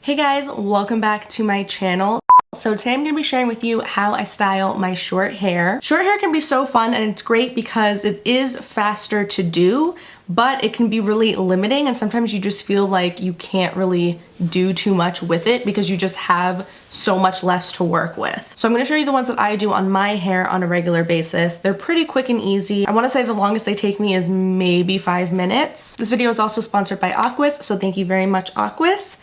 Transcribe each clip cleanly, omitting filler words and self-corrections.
Hey guys, welcome back to my channel. So today I'm going to be sharing with you how I style my short hair. Short hair can be so fun and it's great because it is faster to do, but it can be really limiting and sometimes you just feel like you can't really do too much with it because you just have so much less to work with. So I'm going to show you the ones that I do on my hair on a regular basis. They're pretty quick and easy. I want to say the longest they take me is maybe 5 minutes. This video is also sponsored by Aquis, so thank you very much, Aquis.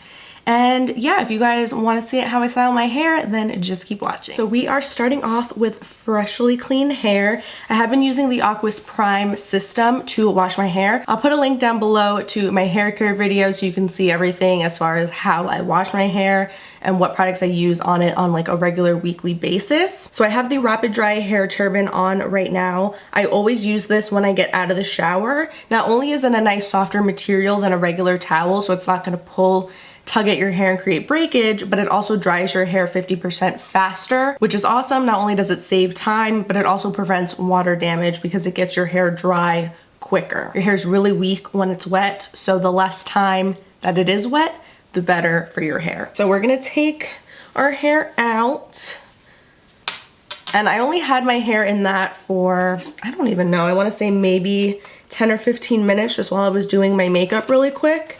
And yeah, if you guys want to see how I style my hair, then just keep watching. So we are starting off with freshly clean hair. I have been using the Aquis Prime system to wash my hair. I'll put a link down below to my hair care video so you can see everything as far as how I wash my hair and what products I use on it on like a regular weekly basis. So I have the Rapid Dry Hair Turban on right now. I always use this when I get out of the shower. Not only is it a nice softer material than a regular towel, so it's not going to tug at your hair and create breakage, but it also dries your hair 50% faster, which is awesome. Not only does it save time, but it also prevents water damage because it gets your hair dry quicker. Your hair is really weak when it's wet, so the less time that it is wet, the better for your hair. So we're gonna take our hair out. And I only had my hair in that for, I don't even know, I wanna say maybe 10 or 15 minutes just while I was doing my makeup really quick.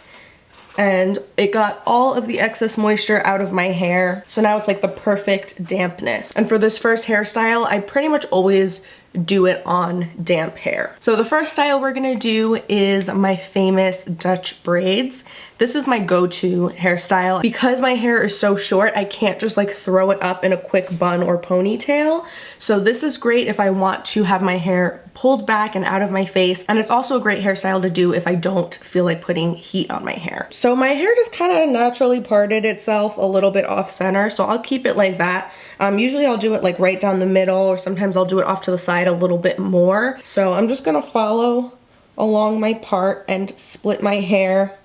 And it got all of the excess moisture out of my hair. So now it's like the perfect dampness. And for this first hairstyle, I pretty much always do it on damp hair. So the first style we're gonna do is my famous Dutch braids. This is my go-to hairstyle. Because my hair is so short, I can't just like throw it up in a quick bun or ponytail. So this is great if I want to have my hair pulled back and out of my face. And it's also a great hairstyle to do if I don't feel like putting heat on my hair. So my hair just kind of naturally parted itself a little bit off center. So I'll keep it like that. Usually I'll do it like right down the middle, or sometimes I'll do it off to the side a little bit more. So I'm just gonna follow along my part and split my hair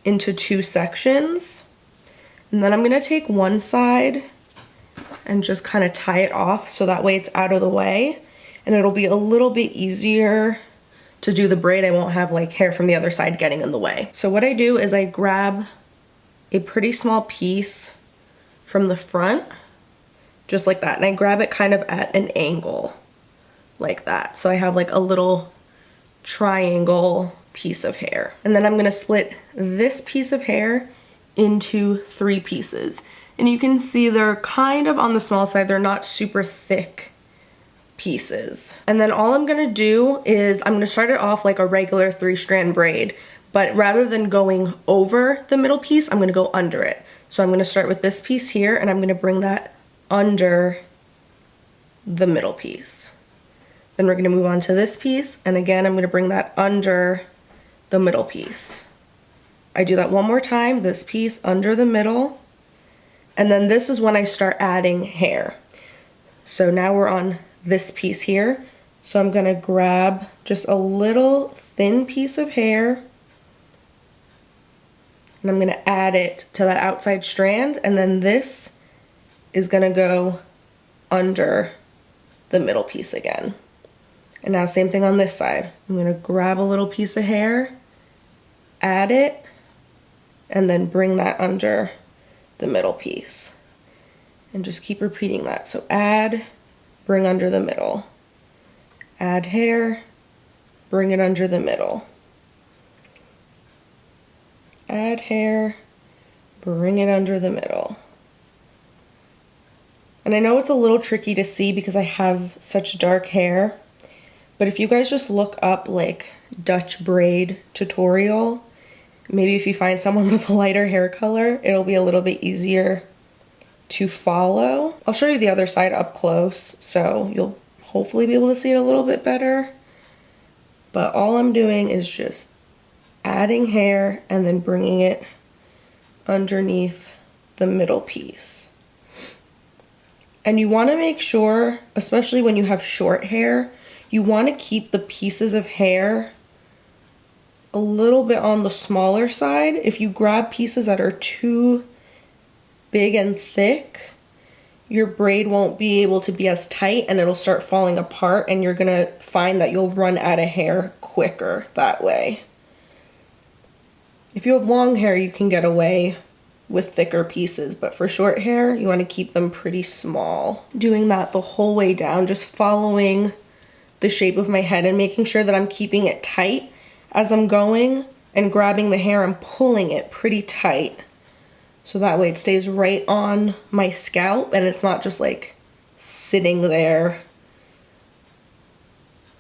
into 2 sections. And then I'm gonna take one side and just kind of tie it off so that way it's out of the way. And it'll be a little bit easier to do the braid. I won't have like hair from the other side getting in the way. So what I do is I grab a pretty small piece from the front, just like that. And I grab it kind of at an angle like that. So I have like a little triangle piece of hair. And then I'm gonna split this piece of hair into 3 pieces. And you can see they're kind of on the small side. They're not super thick pieces. And then all I'm gonna do is I'm gonna start it off like a regular 3-strand braid, but rather than going over the middle piece, I'm gonna go under it. So I'm gonna start with this piece here and I'm gonna bring that under the middle piece. Then we're gonna move on to this piece, and again I'm gonna bring that under the middle piece. I do that one more time, this piece under the middle, and then this is when I start adding hair. So now we're on this piece here. So I'm gonna grab just a little thin piece of hair and I'm gonna add it to that outside strand, and then this is gonna go under the middle piece again. And now same thing on this side. I'm gonna grab a little piece of hair, add it, and then bring that under the middle piece. And just keep repeating that. So add, bring under the middle. Add hair, bring it under the middle. Add hair, bring it under the middle. And I know it's a little tricky to see because I have such dark hair, but if you guys just look up like Dutch braid tutorial, maybe if you find someone with a lighter hair color, it'll be a little bit easier to follow. I'll show you the other side up close, so you'll hopefully be able to see it a little bit better. But all I'm doing is just adding hair and then bringing it underneath the middle piece. And you want to make sure, especially when you have short hair, you want to keep the pieces of hair a little bit on the smaller side. If you grab pieces that are too big and thick, your braid won't be able to be as tight and it'll start falling apart, and you're gonna find that you'll run out of hair quicker that way. If you have long hair, you can get away with thicker pieces, but for short hair, you want to keep them pretty small. Doing that the whole way down, just following the shape of my head and making sure that I'm keeping it tight as I'm going and grabbing the hair and pulling it pretty tight. So that way it stays right on my scalp and it's not just like sitting there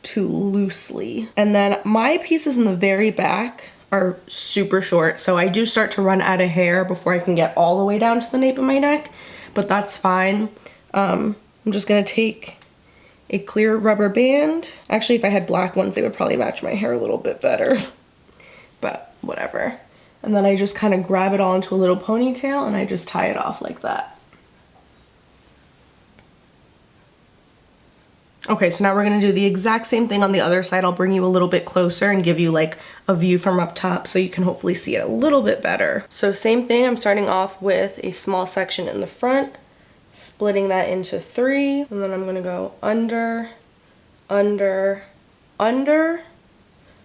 too loosely. And then my pieces in the very back are super short, so I do start to run out of hair before I can get all the way down to the nape of my neck, but that's fine. I'm just gonna take a clear rubber band. Actually, if I had black ones, they would probably match my hair a little bit better, but whatever. And then I just kind of grab it all into a little ponytail and I just tie it off like that. Okay, so now we're gonna do the exact same thing on the other side. I'll bring you a little bit closer and give you like a view from up top so you can hopefully see it a little bit better. So same thing, I'm starting off with a small section in the front, splitting that into 3, and then I'm gonna go under, under, under.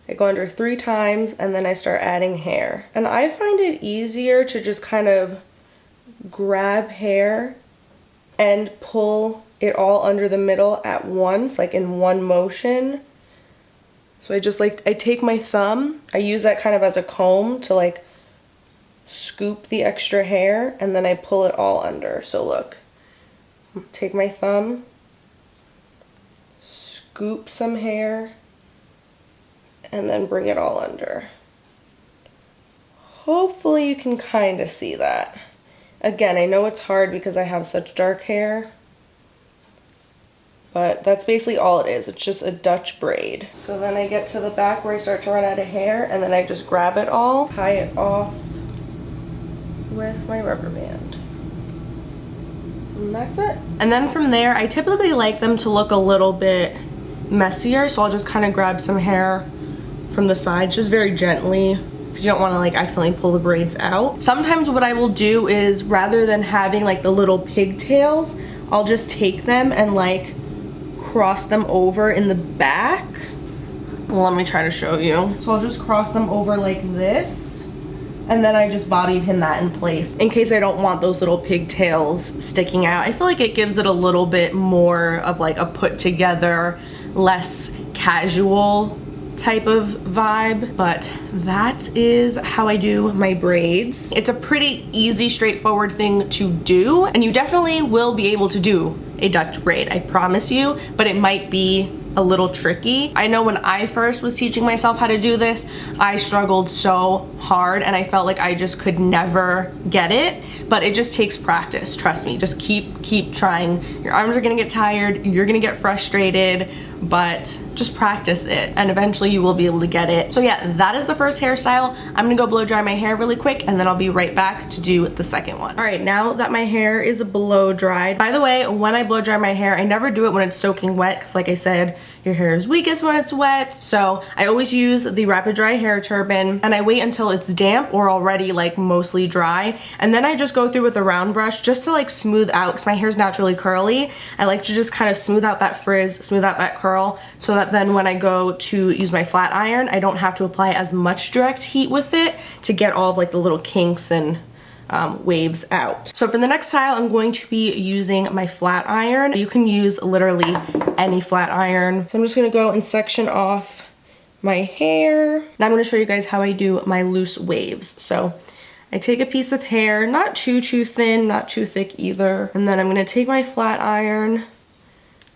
I go under 3 times and then I start adding hair. And I find it easier to just kind of grab hair and pull it all under the middle at once, like in one motion. So I take my thumb, I use that kind of as a comb to like scoop the extra hair and then I pull it all under. So look, take my thumb, scoop some hair, and then bring it all under. Hopefully you can kind of see that. Again, I know it's hard because I have such dark hair, but that's basically all it is. It's just a Dutch braid. So then I get to the back where I start to run out of hair and then I just grab it all, tie it off with my rubber band. And that's it. And then from there, I typically like them to look a little bit messier, so I'll just kind of grab some hair from the sides, just very gently, because you don't want to like accidentally pull the braids out. Sometimes what I will do is, rather than having like the little pigtails, I'll just take them and like cross them over in the back. Well, let me try to show you. So I'll just cross them over like this, and then I just bobby pin that in place in case I don't want those little pigtails sticking out. I feel like it gives it a little bit more of like a put together, less casual type of vibe, but that is how I do my braids. It's a pretty easy, straightforward thing to do, and you definitely will be able to do a Dutch braid, I promise you, but it might be a little tricky. I know when I first was teaching myself how to do this, I struggled so hard and I felt like I just could never get it, but it just takes practice, trust me. Just keep trying. Your arms are gonna get tired, you're gonna get frustrated, but just practice it and eventually you will be able to get it. So yeah, that is the first hairstyle. I'm gonna go blow dry my hair really quick and then I'll be right back to do the second one. All right, now that my hair is blow dried, by the way, when I blow dry my hair, I never do it when it's soaking wet because like I said, your hair is weakest when it's wet. So I always use the rapid dry hair turban and I wait until it's damp or already like mostly dry. And then I just go through with a round brush just to like smooth out, because my hair is naturally curly. I like to just kind of smooth out that frizz, smooth out that curl, so that then when I go to use my flat iron, I don't have to apply as much direct heat with it to get all of like the little kinks and waves out. So for the next style, I'm going to be using my flat iron. You can use literally any flat iron. So I'm just gonna go and section off my hair. Now I'm gonna show you guys how I do my loose waves. So I take a piece of hair, not too thin, not too thick either. And then I'm gonna take my flat iron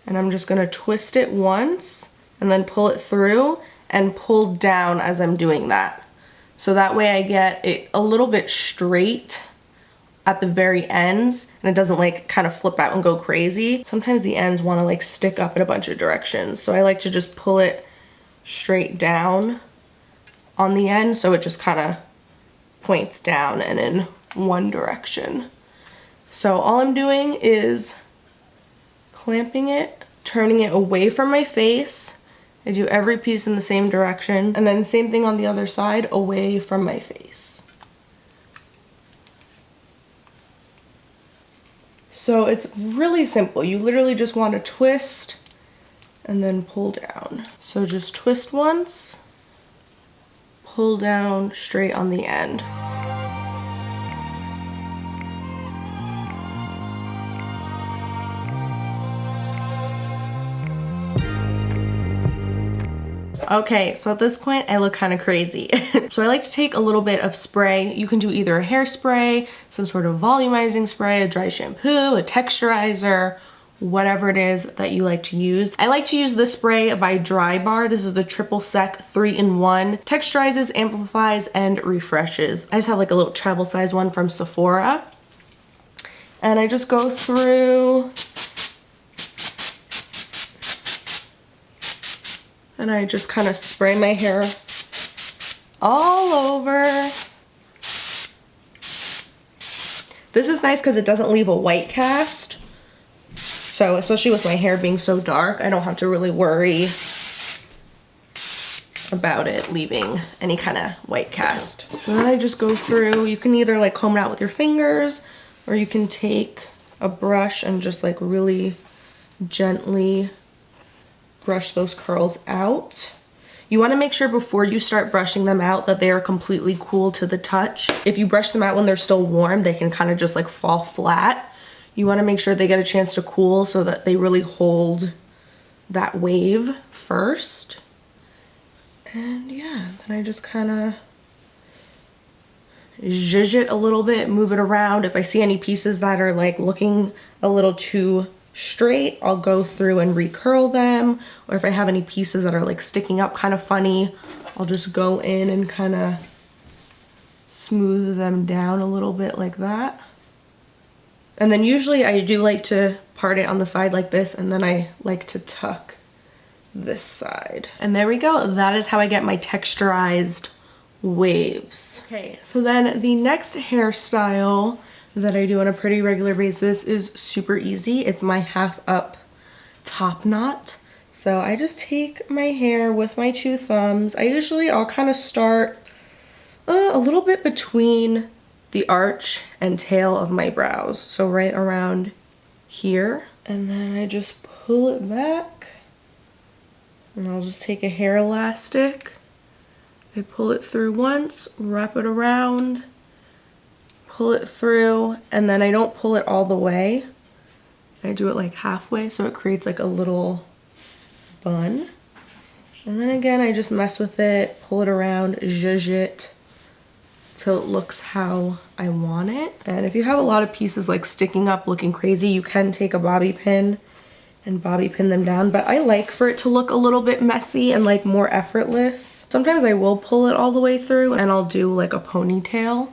and I'm just gonna twist it once and then pull it through and pull down as I'm doing that. So that way I get it a little bit straight at the very ends and it doesn't like kind of flip out and go crazy. Sometimes the ends want to like stick up in a bunch of directions. So I like to just pull it straight down on the end so it just kind of points down and in one direction. So all I'm doing is clamping it, turning it away from my face. I do every piece in the same direction, and then same thing on the other side, away from my face. So it's really simple. You literally just want to twist and then pull down. So just twist once, pull down straight on the end. Okay, so at this point I look kind of crazy. So I like to take a little bit of spray. You can do either a hairspray, some sort of volumizing spray, a dry shampoo, a texturizer, whatever it is that you like to use. I like to use this spray by Dry Bar. This is the Triple Sec 3-in-1. Texturizes, amplifies, and refreshes. I just have like a little travel size one from Sephora. And I just go through and I just kind of spray my hair all over. This is nice because it doesn't leave a white cast. So especially with my hair being so dark, I don't have to really worry about it leaving any kind of white cast. So then I just go through, you can either like comb it out with your fingers, or you can take a brush and just like really gently brush those curls out. You want to make sure before you start brushing them out that they are completely cool to the touch. If you brush them out when they're still warm, they can kind of just like fall flat. You want to make sure they get a chance to cool so that they really hold that wave first. And yeah, then I just kind of zhuzh it a little bit, move it around. If I see any pieces that are like looking a little too straight, I'll go through and recurl them. Or if I have any pieces that are like sticking up kind of funny, I'll just go in and kind of smooth them down a little bit like that. And then usually I do like to part it on the side like this, and then I like to tuck this side. And there we go. That is how I get my texturized waves. Okay, so then the next hairstyle that I do on a pretty regular basis is super easy. It's my half up top knot. So I just take my hair with my two thumbs. I'll kind of start a little bit between the arch and tail of my brows. So right around here. And then I just pull it back. And I'll just take a hair elastic. I pull it through once, wrap it around, pull it through, and then I don't pull it all the way. I do it like halfway so it creates like a little bun. And then again, I just mess with it, pull it around, zhuzh it till it looks how I want it. And if you have a lot of pieces like sticking up looking crazy, you can take a bobby pin and bobby pin them down, but I like for it to look a little bit messy and like more effortless. Sometimes I will pull it all the way through and I'll do like a ponytail.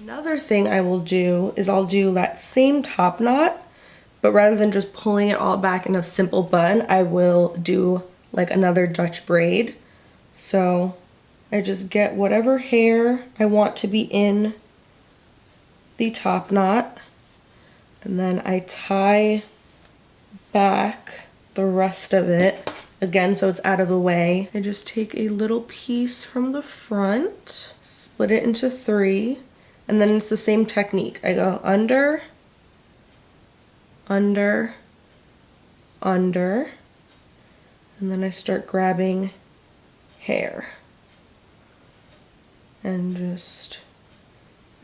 Another thing I will do is I'll do that same top knot, but rather than just pulling it all back in a simple bun, I will do like another Dutch braid. So I just get whatever hair I want to be in the top knot, and then I tie back the rest of it, again so it's out of the way. I just take a little piece from the front, split it into 3, and then it's the same technique. I go under, under, under, and then I start grabbing hair and just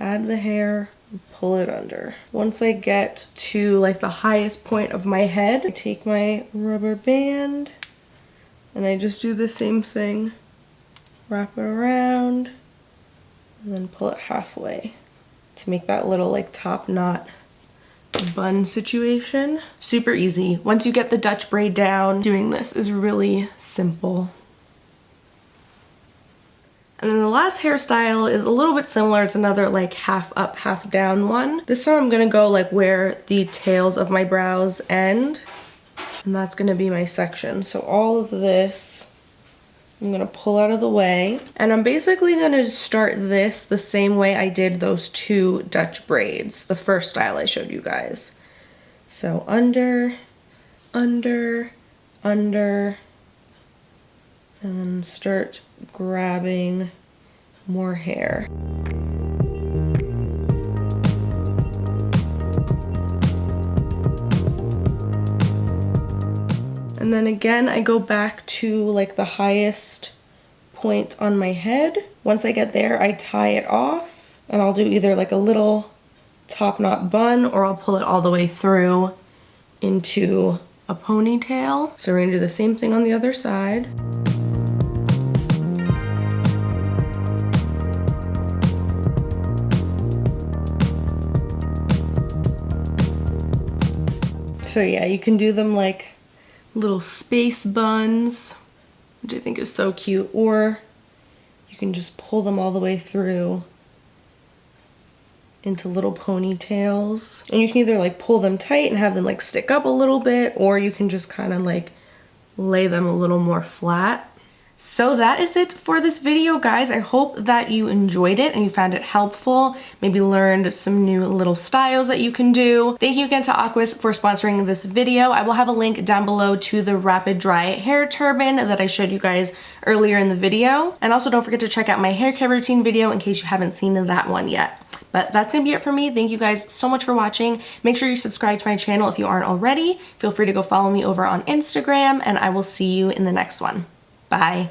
add the hair and pull it under. Once I get to like the highest point of my head, I take my rubber band and I just do the same thing. Wrap it around and then pull it halfway to make that little like top knot bun situation. Super easy. Once you get the Dutch braid down, doing this is really simple. And then the last hairstyle is a little bit similar. It's another like half up, half down one. This time I'm gonna go like where the tails of my brows end, and that's gonna be my section. So all of this, I'm gonna pull out of the way, and I'm basically gonna start this the same way I did those 2 Dutch braids, the first style I showed you guys. So under, under, under, and then start grabbing more hair. And then again, I go back to like the highest point on my head. Once I get there, I tie it off, and I'll do either like a little top knot bun, or I'll pull it all the way through into a ponytail. So we're gonna do the same thing on the other side. So yeah, you can do them like little space buns, which I think is so cute, or you can just pull them all the way through into little ponytails. And you can either like pull them tight and have them like stick up a little bit, or you can just kind of like lay them a little more flat. So that is it for this video, guys. I hope that you enjoyed it and you found it helpful, maybe learned some new little styles that you can do. Thank you again to Aquis for sponsoring this video. I will have a link down below to the rapid dry hair turban that I showed you guys earlier in the video. And also don't forget to check out my hair care routine video in case you haven't seen that one yet. But that's gonna be it for me. Thank you guys so much for watching. Make sure you subscribe to my channel if you aren't already. Feel free to go follow me over on Instagram, and I will see you in the next one. Bye.